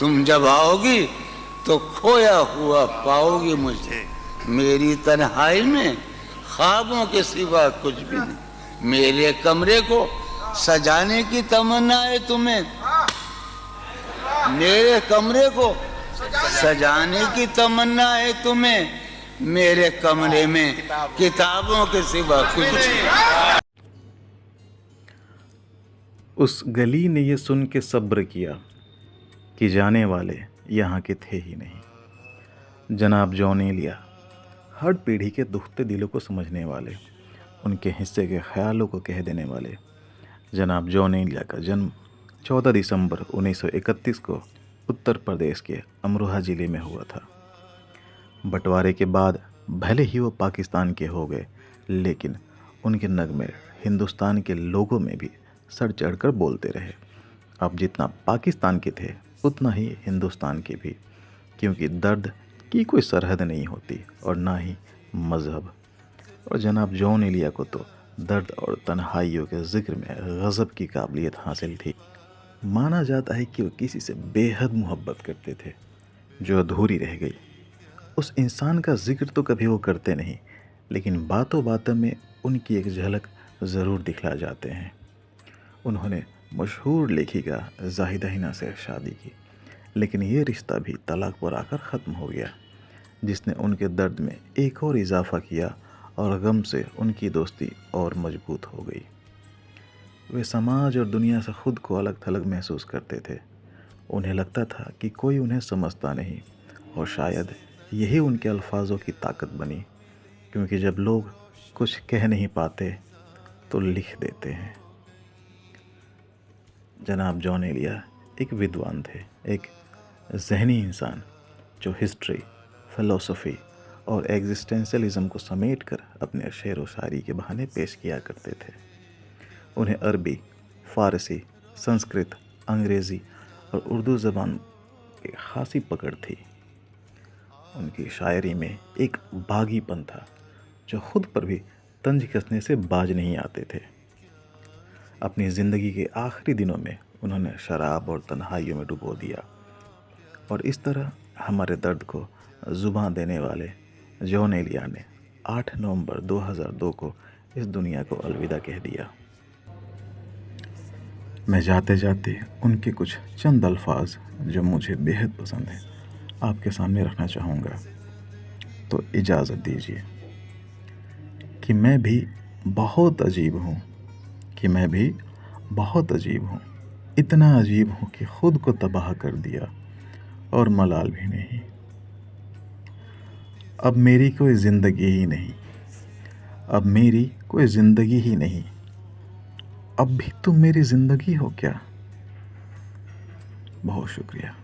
तुम जब आओगी तो खोया हुआ पाओगी मुझे। मेरी तन्हाई में ख्वाबों के सिवा कुछ भी नहीं। मेरे कमरे को सजाने की तमन्ना है तुम्हें। मेरे कमरे को सजाने की तमन्ना है तुम्हें। मेरे कमरे में किताबों के सिवा कुछ नहीं। उस गली ने ये सुन के सब्र किया कि जाने वाले यहाँ के थे ही नहीं। जनाब जॉन एलिया हर पीढ़ी के दुखते दिलों को समझने वाले, उनके हिस्से के ख्यालों को कह देने वाले। जनाब जॉन एलिया का जन्म 14 दिसंबर 1931 को उत्तर प्रदेश के अमरोहा ज़िले में हुआ था। बंटवारे के बाद भले ही वो पाकिस्तान के हो गए, लेकिन उनके नगमे हिंदुस्तान के लोगों में भी सर चढ़कर बोलते रहे। अब जितना पाकिस्तान के थे उतना ही हिंदुस्तान के भी, क्योंकि दर्द की कोई सरहद नहीं होती और ना ही मज़हब। और जनाब जॉन एलिया को तो दर्द और तन्हाइयों के ज़िक्र में गज़ब की काबिलियत हासिल थी। माना जाता है कि वो किसी से बेहद मोहब्बत करते थे जो अधूरी रह गई। उस इंसान का जिक्र तो कभी वो करते नहीं, लेकिन बातों बातों में उनकी एक झलक ज़रूर दिखला जाते हैं। उन्होंने मशहूर लेखिका ज़ाहिदा हिना से शादी की, लेकिन ये रिश्ता भी तलाक पर आकर ख़त्म हो गया, जिसने उनके दर्द में एक और इजाफ़ा किया और गम से उनकी दोस्ती और मजबूत हो गई। वे समाज और दुनिया से ख़ुद को अलग थलग महसूस करते थे। उन्हें लगता था कि कोई उन्हें समझता नहीं, और शायद यही उनके अल्फाजों की ताकत बनी, क्योंकि जब लोग कुछ कह नहीं पाते तो लिख देते हैं। जनाब जॉन एलिया एक विद्वान थे, एक ज़हनी इंसान जो हिस्ट्री, फ़िलॉसफ़ी और एग्जिस्टेंशलिज़म को समेटकर अपने शेर व शायरी के बहाने पेश किया करते थे। उन्हें अरबी, फ़ारसी, संस्कृत, अंग्रेज़ी और उर्दू ज़बान की ख़ासी पकड़ थी। उनकी शायरी में एक बागीपन था जो ख़ुद पर भी तंज कसने से बाज नहीं आते थे। अपनी ज़िंदगी के आखिरी दिनों में उन्होंने शराब और तन्हाइयों में डुबो दिया, और इस तरह हमारे दर्द को ज़ुबान देने वाले जॉन एलिया ने 8 नवंबर 2002 को इस दुनिया को अलविदा कह दिया। मैं जाते जाते उनके कुछ चंद अल्फाज जो मुझे बेहद पसंद हैं आपके सामने रखना चाहूँगा, तो इजाज़त दीजिए कि मैं भी बहुत अजीब हूँ, कि मैं भी बहुत अजीब हूँ, इतना अजीब हूँ कि ख़ुद को तबाह कर दिया और मलाल भी नहीं। अब मेरी कोई ज़िंदगी ही नहीं, अब मेरी कोई ज़िंदगी ही नहीं, अब भी तुम मेरी ज़िंदगी हो क्या? बहुत शुक्रिया।